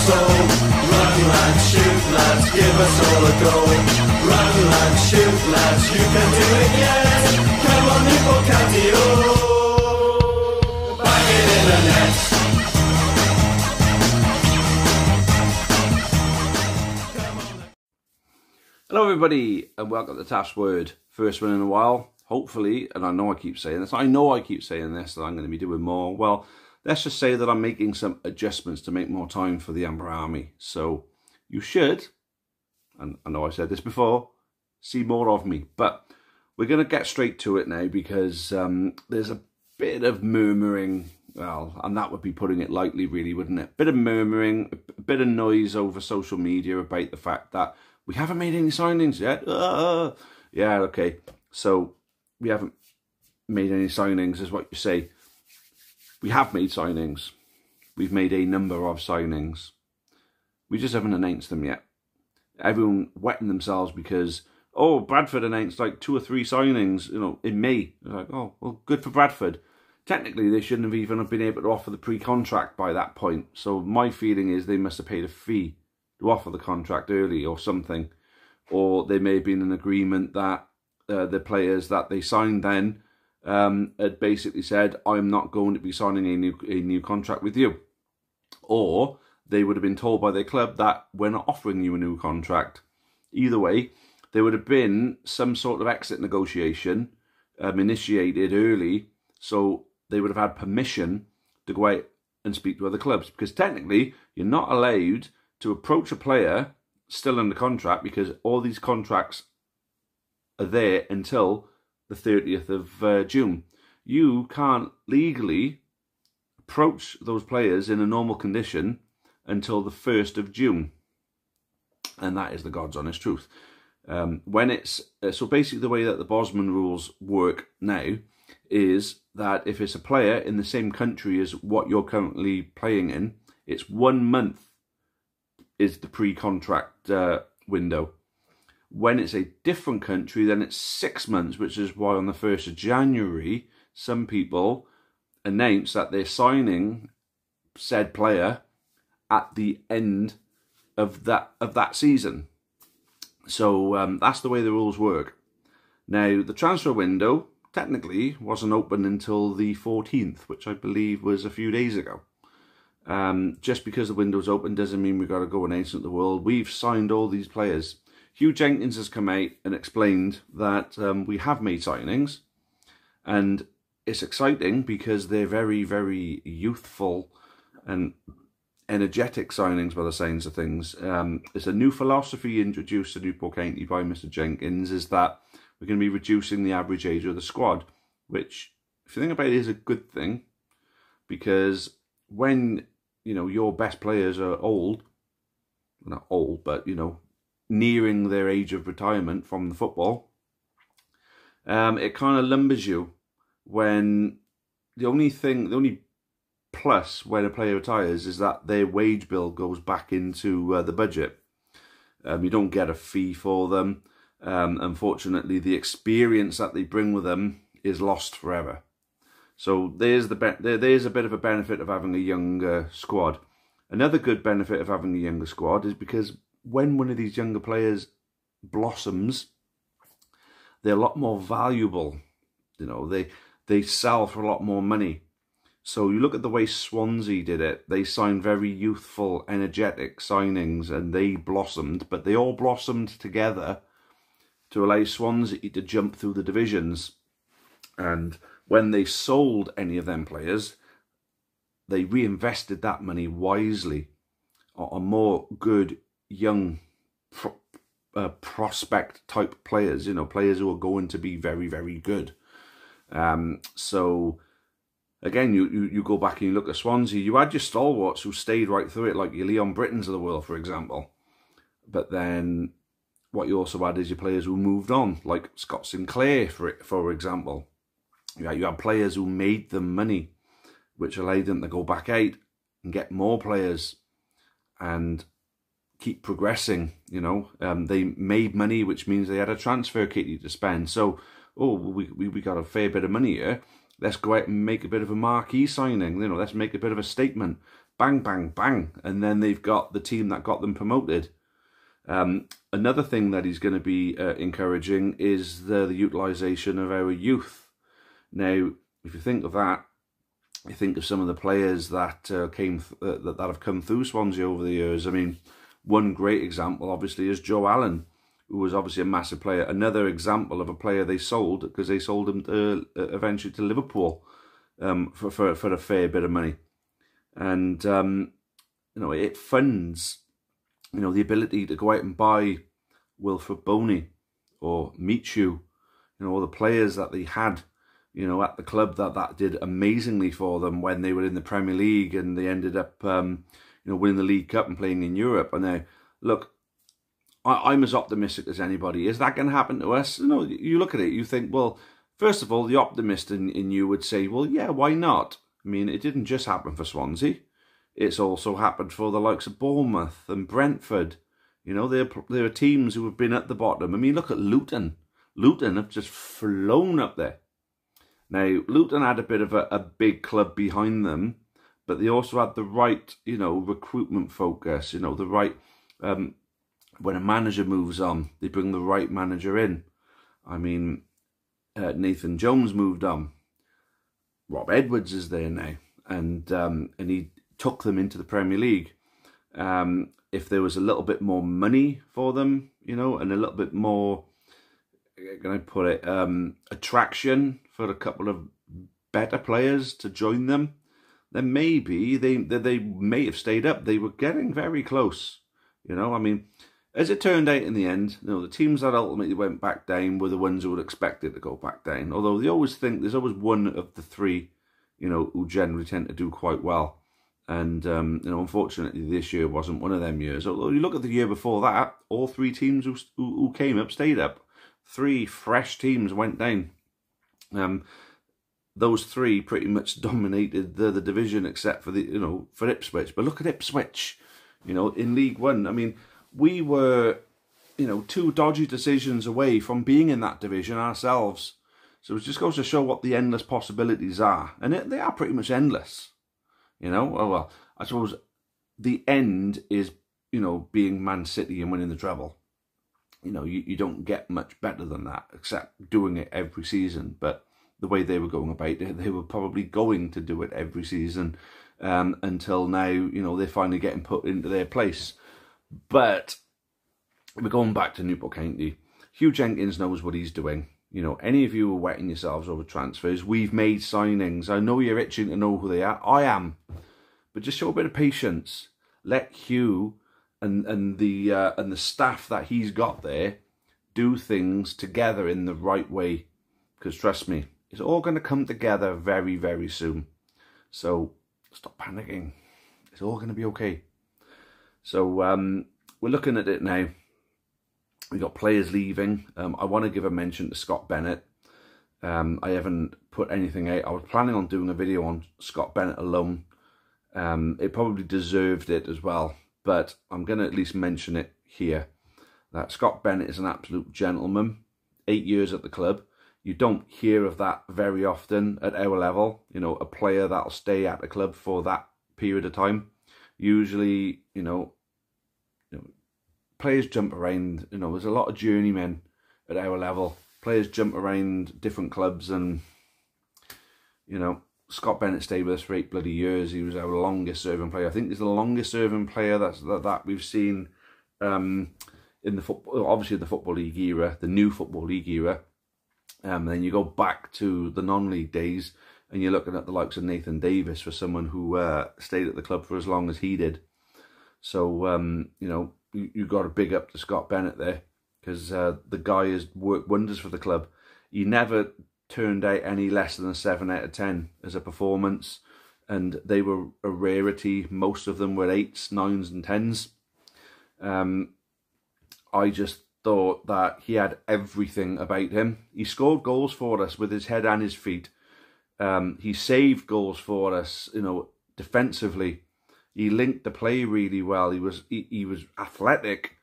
So run lads, shoot lads, give us all a go. Run lads, shoot lads, you can do it, yes. Come on Newport County, oh, bang it in the net. Hello everybody and welcome to Taff's Word. First one in a while, hopefully, and I know I keep saying this, that I'm going to be doing more. Well, let's just say that I'm making some adjustments to make more time for the Amber Army. So you should, and I know I said this before, see more of me. But we're going to get straight to it now because there's a bit of murmuring, well, and that would be putting it lightly really, wouldn't it? Bit of murmuring, a bit of noise over social media about the fact that we haven't made any signings yet. Yeah, okay. So we haven't made any signings is what you say. We have made signings. We've made a number of signings. We just haven't announced them yet. Everyone wetting themselves because, oh, Bradford announced like 2 or 3 signings, you know, in May. It's like, oh, well, good for Bradford. Technically, they shouldn't have even been able to offer the pre-contract by that point. So my feeling is they must have paid a fee to offer the contract early or something. Or there may have been an agreement that the players that they signed then had basically said, I'm not going to be signing a new contract with you. Or they would have been told by their club that we're not offering you a new contract. Either way, there would have been some sort of exit negotiation initiated early, so they would have had permission to go out and speak to other clubs. Because technically, you're not allowed to approach a player still under contract because all these contracts are there until the 30th of June. You can't legally approach those players in a normal condition until the 1st of June. And that is the God's honest truth. When it's so basically the way that the Bosman rules work now is that if it's a player in the same country as what you're currently playing in, it's 1 month is the pre-contract window. When it's a different country, then it's 6 months, which is why on the 1st of January, some people announce that they're signing said player at the end of that season. So that's the way the rules work. Now, the transfer window technically wasn't open until the 14th, which I believe was a few days ago. Just because the window's open doesn't mean we've got to go and announce it to the world. We've signed all these players. Hugh Jenkins has come out and explained that we have made signings, and it's exciting because they're very, very youthful and energetic signings by the signs of things. It's a new philosophy introduced to Newport County by Mr. Jenkins, is that we're going to be reducing the average age of the squad, which, if you think about it, is a good thing, because when, you know, your best players are old, not old, but, you know, nearing their age of retirement from the football, it kind of lumbers you when the only plus when a player retires is that their wage bill goes back into the budget. You don't get a fee for them. Unfortunately, the experience that they bring with them is lost forever. So there's a bit of a benefit of having a younger squad. Another good benefit of having a younger squad is because when one of these younger players blossoms, they're a lot more valuable. You know, they sell for a lot more money. So you look at the way Swansea did it. They signed very youthful, energetic signings and they blossomed, but they all blossomed together to allow Swansea to jump through the divisions. And when they sold any of them players, they reinvested that money wisely on more good, young, prospect type players, you know, players who are going to be very, very good. So again, you go back and you look at Swansea, you had your stalwarts who stayed right through it, like your Leon Brittons of the world, for example. But then what you also had is your players who moved on, like Scott Sinclair, for example. You had players who made them money, which allowed them to go back out and get more players and keep progressing, you know. They made money, which means they had a transfer kitty to spend. So, oh, we got a fair bit of money here. Let's go out and make a bit of a marquee signing, you know, let's make a bit of a statement. bang, bang, bang, and then they've got the team that got them promoted. Another thing that he's going to be encouraging is the utilisation of our youth. Now, if you think of that, you think of some of the players that that have come through Swansea over the years. I mean, one great example, obviously, is Joe Allen, who was obviously a massive player. Another example of a player they sold, because they sold him eventually to Liverpool for a fair bit of money. And, you know, it funds, you know, the ability to go out and buy Wilfred Boney or Michu, you know, all the players that they had, you know, at the club that did amazingly for them when they were in the Premier League, and they ended up, you know, winning the League Cup and playing in Europe. And now, look, I'm as optimistic as anybody. Is that going to happen to us? You know, you look at it, you think, well, first of all, the optimist in you would say, well, yeah, why not? I mean, it didn't just happen for Swansea. It's also happened for the likes of Bournemouth and Brentford. You know, there are teams who have been at the bottom. I mean, look at Luton. Luton have just flown up there. Now, Luton had a bit of a big club behind them, but they also had the right, you know, recruitment focus, you know, the right, when a manager moves on, they bring the right manager in. I mean, Nathan Jones moved on. Rob Edwards is there now, and he took them into the Premier League. If there was a little bit more money for them, you know, and a little bit more, can I put it, attraction for a couple of better players to join them, then maybe they may have stayed up. They were getting very close, you know. I mean, as it turned out in the end, you know, the teams that ultimately went back down were the ones who would expect it to go back down. Although they always think there's always one of the three, you know, who generally tend to do quite well. And, you know, unfortunately, this year wasn't one of them years. Although you look at the year before that, all three teams who came up stayed up. 3 fresh teams went down. Those 3 pretty much dominated the division, except for for Ipswich. But look at Ipswich, you know, in League One. I mean, we were, you know, 2 dodgy decisions away from being in that division ourselves. So it just goes to show what the endless possibilities are, and they are pretty much endless. You know, oh well, I suppose the end is, you know, being Man City and winning the treble. You know, you don't get much better than that, except doing it every season. But the way they were going about it, they were probably going to do it every season until now, you know, they're finally getting put into their place. But we're going back to Newport County. Hugh Jenkins knows what he's doing. You know, any of you who are wetting yourselves over transfers, we've made signings. I know you're itching to know who they are. I am. But just show a bit of patience. Let Hugh and the staff that he's got there do things together in the right way. Because trust me, it's all going to come together very, very soon. So stop panicking. It's all going to be okay. So we're looking at it now. We've got players leaving. I want to give a mention to Scott Bennett. I haven't put anything out. I was planning on doing a video on Scott Bennett alone. It probably deserved it as well, but I'm going to at least mention it here. That Scott Bennett is an absolute gentleman. 8 years at the club. You don't hear of that very often at our level. You know, a player that'll stay at the club for that period of time. Usually, you know, players jump around. You know, there's a lot of journeymen at our level. Players jump around different clubs, and you know, Scott Bennett stayed with us for 8 bloody years. He was our longest serving player. I think he's the longest serving player that we've seen in the football, obviously the Football League era, the new Football League era. Then you go back to the non-league days, and you're looking at the likes of Nathan Davis for someone who stayed at the club for as long as he did. So you know, you got to big up to Scott Bennett there, because the guy has worked wonders for the club. He never turned out any less than a 7 out of 10 as a performance, and they were a rarity. Most of them were 8s, 9s and 10s. I just thought that he had everything about him. He scored goals for us with his head and his feet. He saved goals for us, you know, defensively. He linked the play really well. He was athletic.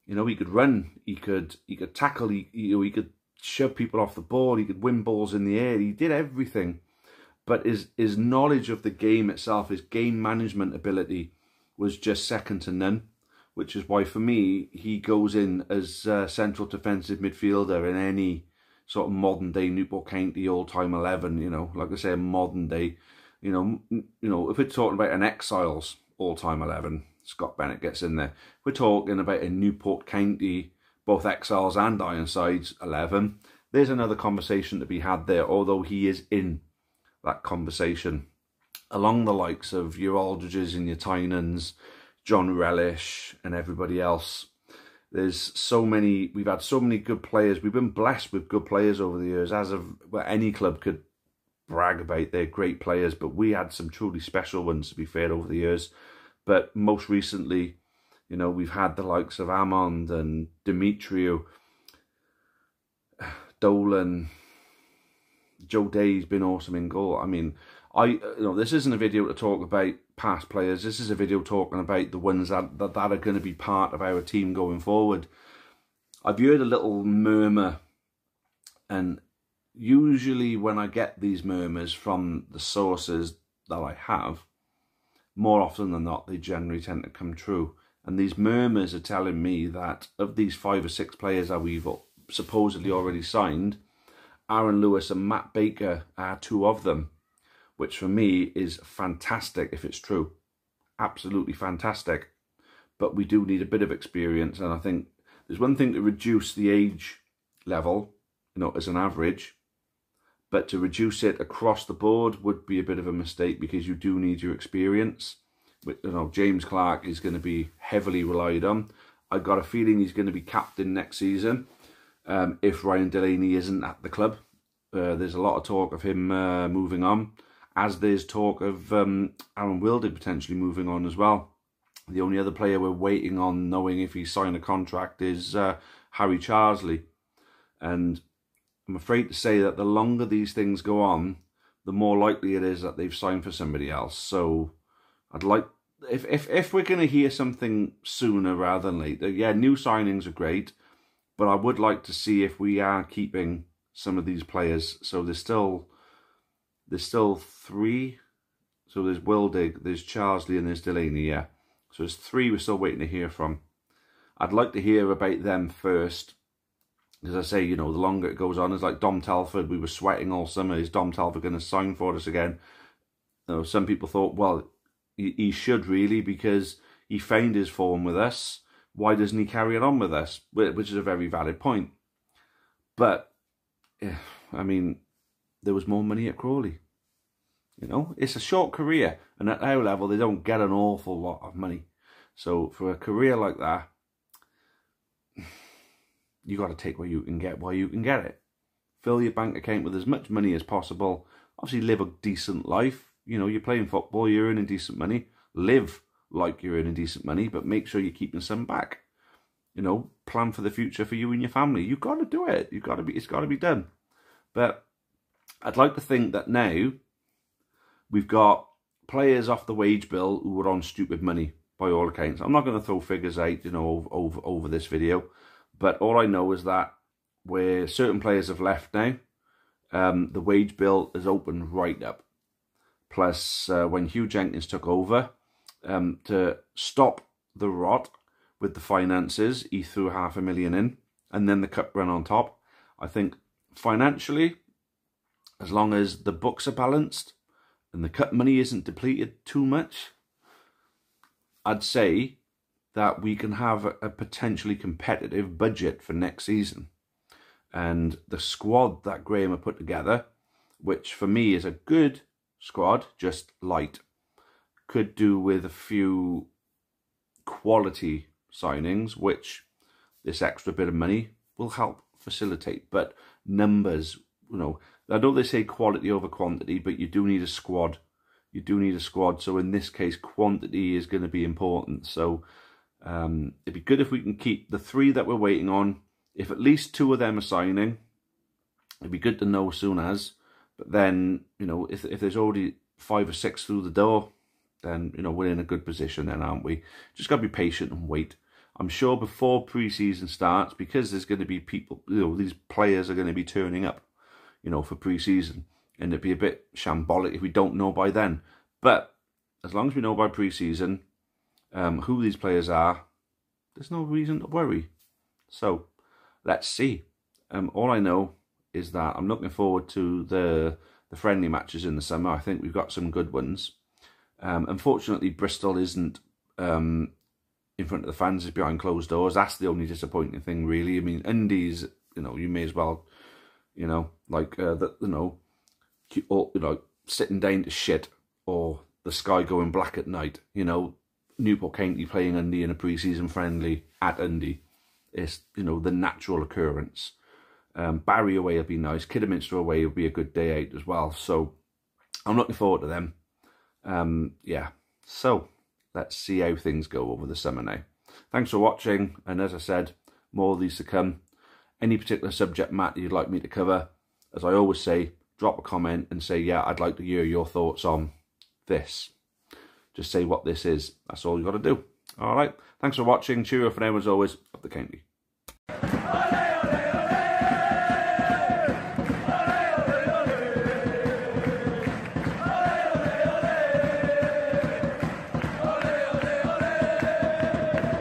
You know, he could run, he could tackle, he could shove people off the ball, he could win balls in the air. He did everything. but his knowledge of the game itself, his game management ability was just second to none, which is why for me he goes in as a central defensive midfielder in any sort of modern day Newport County all-time 11, you know, like I say, modern day, you know, if we're talking about an Exiles all-time 11, Scott Bennett gets in there. We're talking about a Newport County, both Exiles and Ironsides 11. There's another conversation to be had there, although he is in that conversation, along the likes of your Aldridges and your Tynans, John Relish and everybody else. There's so many, we've had so many good players. We've been blessed with good players over the years, as of well, any club could brag about their great players, but we had some truly special ones, to be fair, over the years. But most recently, you know, we've had the likes of Amond and Demetriou, Dolan, Joe Day's been awesome in goal. I mean, this isn't a video to talk about past players. This is a video talking about the ones that are going to be part of our team going forward. I've heard a little murmur, and usually when I get these murmurs from the sources that I have, more often than not, they generally tend to come true. And these murmurs are telling me that of these 5 or 6 players that we've supposedly already signed, Aaron Lewis and Matt Baker are 2 of them, which for me is fantastic if it's true. Absolutely fantastic. But we do need a bit of experience, and I think there's one thing to reduce the age level, you know, as an average, but to reduce it across the board would be a bit of a mistake, because you do need your experience. You know, James Clark is going to be heavily relied on. I've got a feeling he's going to be captain next season if Ryan Delaney isn't at the club. There's a lot of talk of him moving on, as there's talk of Aaron Wildig potentially moving on as well. The only other player we're waiting on knowing if he's signed a contract is Harry Charsley. And I'm afraid to say that the longer these things go on, the more likely it is that they've signed for somebody else. So I'd like, if we're going to hear something sooner rather than later, yeah, new signings are great, but I would like to see if we are keeping some of these players. So there's still 3. So there's Wildig, there's Charsley, and there's Delaney, yeah. So there's 3 we're still waiting to hear from. I'd like to hear about them first. As I say, you know, the longer it goes on, it's like Dom Telford. We were sweating all summer. Is Dom Telford going to sign for us again? You know, some people thought, well, he should really, because he found his form with us. Why doesn't he carry it on with us? Which is a very valid point. But, yeah, I mean, there was more money at Crawley. You know, it's a short career, and at our level, they don't get an awful lot of money. So for a career like that, you got to take what you can get while you can get it. Fill your bank account with as much money as possible. Obviously, live a decent life. You know, you're playing football, you're earning decent money. Live like you're earning decent money, but make sure you're keeping some back. You know, plan for the future for you and your family. You've got to do it. It's got to be done. But I'd like to think that now we've got players off the wage bill who were on stupid money, by all accounts. I'm not going to throw figures out, you know, over this video, but all I know is that where certain players have left now, the wage bill is opened right up. Plus, when Hugh Jenkins took over, to stop the rot with the finances, he threw $500,000 in, and then the cup run on top. I think financially, as long as the books are balanced and the cut money isn't depleted too much, I'd say that we can have a potentially competitive budget for next season. And the squad that Graham have put together, which for me is a good squad, just light, could do with a few quality signings, which this extra bit of money will help facilitate. But numbers, you know, I know they say quality over quantity, but you do need a squad. You do need a squad. So in this case, quantity is going to be important. So it'd be good if we can keep the 3 that we're waiting on. If at least 2 of them are signing, it'd be good to know as soon as. But then, you know, if there's already 5 or 6 through the door, then, you know, we're in a good position then, aren't we? Just got to be patient and wait. I'm sure before pre-season starts, because there's going to be people, you know, these players are going to be turning up, you know, for pre-season. and it'd be a bit shambolic if we don't know by then. But as long as we know by pre-season who these players are, there's no reason to worry. So let's see. All I know is that I'm looking forward to the friendly matches in the summer. I think we've got some good ones. Unfortunately, Bristol isn't in front of the fans, is behind closed doors. That's the only disappointing thing, really. I mean, Undies, you may as well, sitting down to shit, or the sky going black at night. Newport County playing Undy in a pre-season friendly at Undy is, the natural occurrence. Barry away would be nice. Kidderminster away would be a good day out as well. So I'm looking forward to them. Yeah, so let's see how things go over the summer now. Thanks for watching, and as I said, more of these to come. Any particular subject matter you'd like me to cover, as I always say, drop a comment and say, yeah, I'd like to hear your thoughts on this. Just say what this is. That's all you've got to do. All right. Thanks for watching. Cheerio for now, as always. Up the county.